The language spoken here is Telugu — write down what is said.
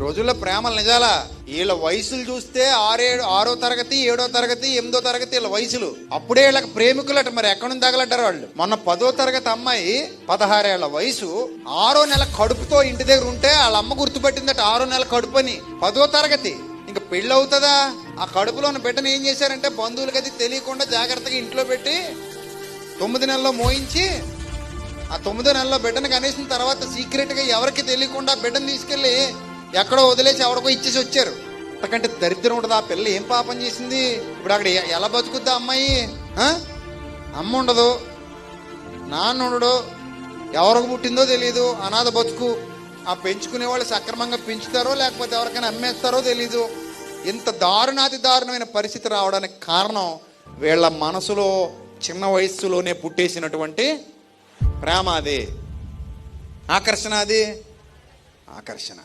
రోజుల్లో ప్రేమలు నిజాలా? వీళ్ళ వయసులు చూస్తే 6వ తరగతి 7వ తరగతి 8వ తరగతి వీళ్ళ వయసులు. అప్పుడే వీళ్ళకి ప్రేమికులట. మరి ఎక్కడి నుంచి తగలడ్డారు వాళ్ళు? మొన్న 10వ తరగతి అమ్మాయి 16 ఏళ్ల వయసు 6వ నెల కడుపుతో ఇంటి దగ్గర ఉంటే వాళ్ళ అమ్మ గుర్తుపట్టిందట 6వ నెల కడుపు అని. 10వ తరగతి ఇంకా పెళ్ళి అవుతుందా? ఆ కడుపులో ఉన్న బిడ్డను ఏం చేశారంటే బంధువులకి అది తెలియకుండా జాగ్రత్తగా ఇంట్లో పెట్టి 9 నెలల్లో మోయించి ఆ 9వ నెలలో బిడ్డను కనేసిన తర్వాత సీక్రెట్గా ఎవరికి తెలియకుండా బిడ్డను తీసుకెళ్ళి ఎక్కడో వదిలేసి ఎవరికో ఇచ్చేసి వచ్చారు. అంతకంటే దరిద్రం ఉంటుంది. ఆ పిల్ల ఏం పాపం చేసింది? ఇప్పుడు అక్కడ ఎలా బతుకుద్దా అమ్మాయి? అమ్మ ఉండదు, నాన్న ఉండడు, ఎవరికి పుట్టిందో తెలియదు, అనాథ బతుకు. ఆ పెంచుకునే వాళ్ళు సక్రమంగా పెంచుతారో లేకపోతే ఎవరికైనా అమ్మేస్తారో తెలీదు. ఇంత దారుణాతి దారుణమైన పరిస్థితి రావడానికి కారణం వీళ్ళ మనసులో చిన్న వయస్సులోనే పుట్టేసినటువంటి ప్రేమ. అది ఆకర్షణ, అది ఆకర్షణ.